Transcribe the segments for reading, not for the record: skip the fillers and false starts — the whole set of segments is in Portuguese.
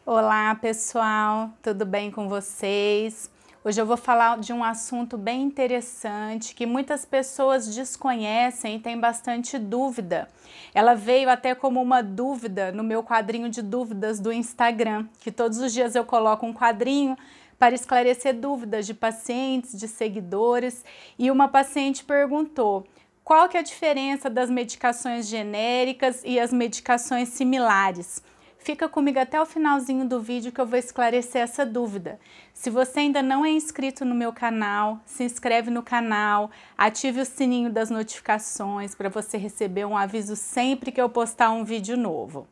Olá pessoal, tudo bem com vocês? Hoje eu vou falar de um assunto bem interessante que muitas pessoas desconhecem e têm bastante dúvida. Ela veio até como uma dúvida no meu quadrinho de dúvidas do Instagram, que todos os dias eu coloco um quadrinho para esclarecer dúvidas de pacientes, de seguidores, e uma paciente perguntou: qual que é a diferença das medicações genéricas e as medicações similares? Fica comigo até o finalzinho do vídeo que eu vou esclarecer essa dúvida. Se você ainda não é inscrito no meu canal, se inscreve no canal, ative o sininho das notificações para você receber um aviso sempre que eu postar um vídeo novo.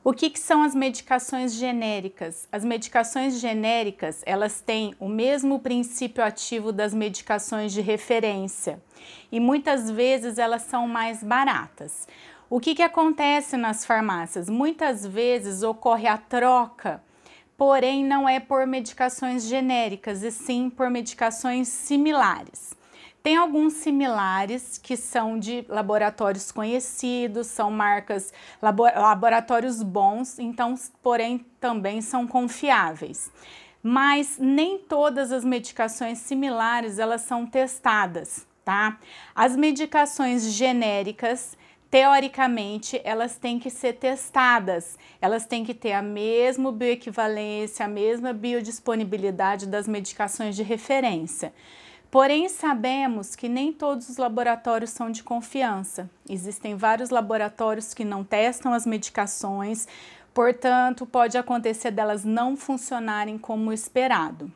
O que são as medicações genéricas? As medicações genéricas, elas têm o mesmo princípio ativo das medicações de referência e muitas vezes elas são mais baratas. O que acontece nas farmácias? Muitas vezes ocorre a troca, porém não é por medicações genéricas, e sim por medicações similares. Tem alguns similares que são de laboratórios conhecidos, são marcas, laboratórios bons, então, porém, também são confiáveis. Mas nem todas as medicações similares, elas são testadas, tá? As medicações genéricas, teoricamente, elas têm que ser testadas, elas têm que ter a mesma bioequivalência, a mesma biodisponibilidade das medicações de referência. Porém, sabemos que nem todos os laboratórios são de confiança. Existem vários laboratórios que não testam as medicações, portanto, pode acontecer delas não funcionarem como esperado.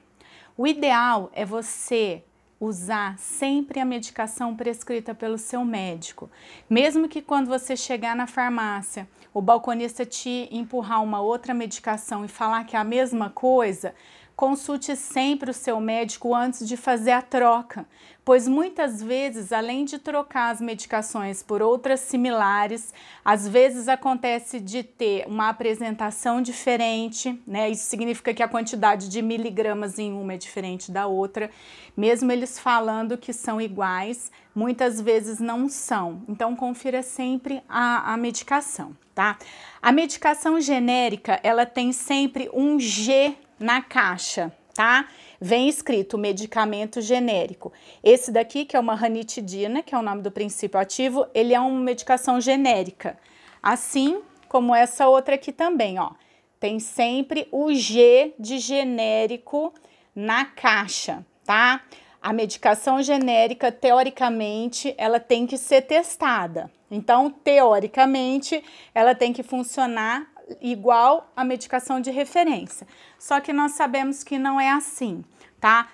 O ideal é você usar sempre a medicação prescrita pelo seu médico. Mesmo que quando você chegar na farmácia, o balconista te empurrar uma outra medicação e falar que é a mesma coisa, consulte sempre o seu médico antes de fazer a troca, pois muitas vezes, além de trocar as medicações por outras similares, às vezes acontece de ter uma apresentação diferente, né? Isso significa que a quantidade de miligramas em uma é diferente da outra, mesmo eles falando que são iguais, muitas vezes não são. Então, confira sempre a medicação, tá? A medicação genérica, ela tem sempre um G na caixa, tá? Vem escrito medicamento genérico. Esse daqui, que é uma ranitidina, que é o nome do princípio ativo, ele é uma medicação genérica. Assim como essa outra aqui também, ó. Tem sempre o G de genérico na caixa, tá? A medicação genérica, teoricamente, ela tem que ser testada. Então, teoricamente, ela tem que funcionar igual a medicação de referência. Só que nós sabemos que não é assim, tá?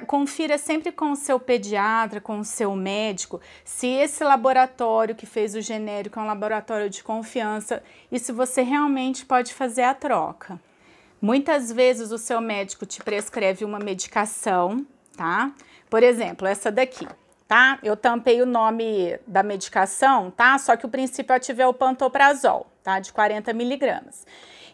Confira sempre com o seu pediatra, com o seu médico, se esse laboratório que fez o genérico é um laboratório de confiança e se você realmente pode fazer a troca. Muitas vezes o seu médico te prescreve uma medicação, tá? Por exemplo, essa daqui, tá? Eu tampei o nome da medicação, tá? Só que o princípio ativo é o pantoprazol, tá? De 40 miligramas.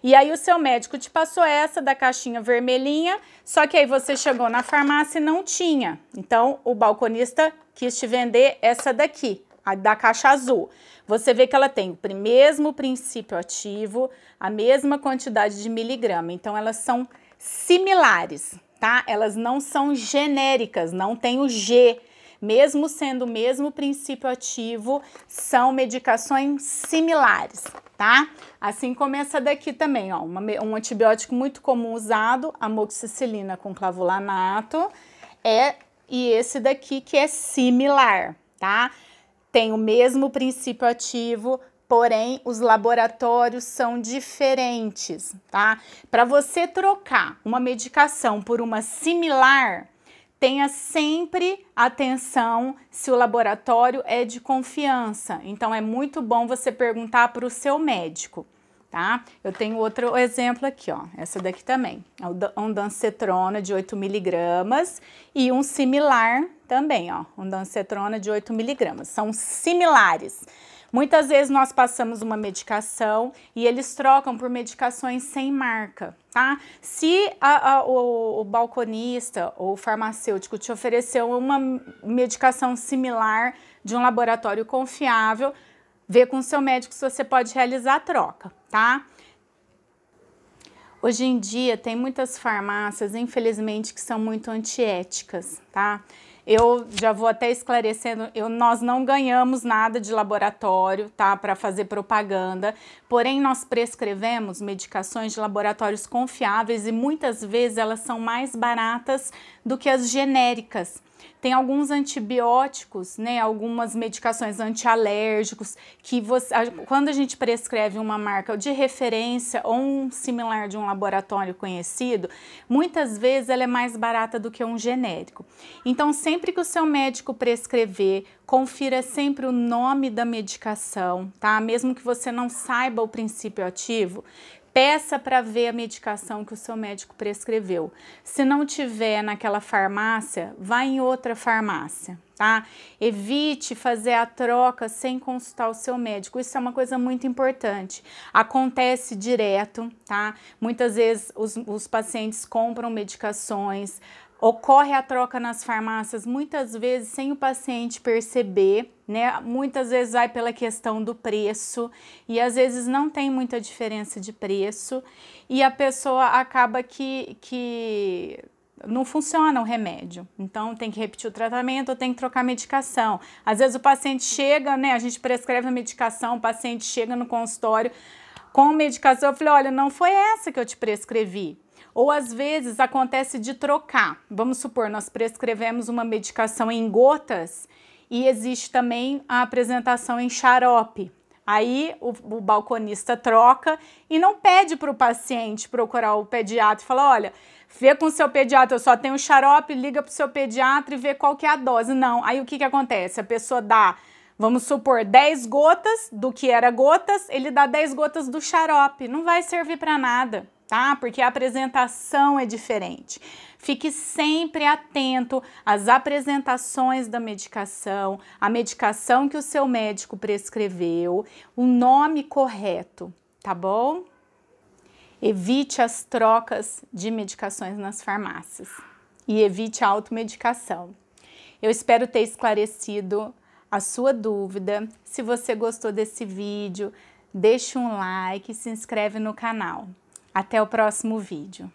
E aí o seu médico te passou essa da caixinha vermelhinha, só que aí você chegou na farmácia e não tinha. Então, o balconista quis te vender essa daqui, a da caixa azul. Você vê que ela tem o mesmo princípio ativo, a mesma quantidade de miligrama. Então, elas são similares, tá? Elas não são genéricas, não tem o G. Mesmo sendo o mesmo princípio ativo, são medicações similares, tá? Assim como essa daqui também, ó, um antibiótico muito comum usado, amoxicilina com clavulanato, e esse daqui que é similar, tá? Tem o mesmo princípio ativo, porém os laboratórios são diferentes, tá? Para você trocar uma medicação por uma similar, tenha sempre atenção se o laboratório é de confiança. Então, é muito bom você perguntar para o seu médico, tá? Eu tenho outro exemplo aqui, ó. Essa daqui também. É o ondansetrona de 8 miligramas e um similar também, ó. Ondansetrona de 8 miligramas. São similares. Muitas vezes nós passamos uma medicação e eles trocam por medicações sem marca, tá? Se o balconista ou o farmacêutico te ofereceu uma medicação similar de um laboratório confiável, vê com o seu médico se você pode realizar a troca, tá? Hoje em dia tem muitas farmácias, infelizmente, que são muito antiéticas, tá? Eu já vou até esclarecendo, nós não ganhamos nada de laboratório, tá, para fazer propaganda, porém nós prescrevemos medicações de laboratórios confiáveis e muitas vezes elas são mais baratas do que as genéricas. Tem alguns antibióticos, né, algumas medicações antialérgicos que quando a gente prescreve uma marca de referência ou um similar de um laboratório conhecido, muitas vezes ela é mais barata do que um genérico. Então, sempre que o seu médico prescrever, confira sempre o nome da medicação, tá? Mesmo que você não saiba o princípio ativo, peça para ver a medicação que o seu médico prescreveu. Se não tiver naquela farmácia, vá em outra farmácia, tá? Evite fazer a troca sem consultar o seu médico. Isso é uma coisa muito importante. Acontece direto, tá? Muitas vezes os pacientes compram medicações, ocorre a troca nas farmácias muitas vezes sem o paciente perceber, né? Muitas vezes vai pela questão do preço e às vezes não tem muita diferença de preço e a pessoa acaba que não funciona o remédio. Então tem que repetir o tratamento ou tem que trocar a medicação. Às vezes o paciente chega, né? A gente prescreve a medicação, o paciente chega no consultório com a medicação, eu falei, olha, não foi essa que eu te prescrevi. Ou às vezes acontece de trocar. Vamos supor, nós prescrevemos uma medicação em gotas e existe também a apresentação em xarope. Aí o balconista troca e não pede para o paciente procurar o pediatra e falar, olha, vê com o seu pediatra, eu só tenho xarope, liga para o seu pediatra e vê qual que é a dose. Não, aí o que acontece? A pessoa dá, vamos supor, 10 gotas do que era gotas, ele dá 10 gotas do xarope, não vai servir para nada, tá? Porque a apresentação é diferente. Fique sempre atento às apresentações da medicação, a medicação que o seu médico prescreveu, o nome correto, tá bom? Evite as trocas de medicações nas farmácias e evite a automedicação. Eu espero ter esclarecido a sua dúvida. Se você gostou desse vídeo, deixe um like e se inscreve no canal. Até o próximo vídeo.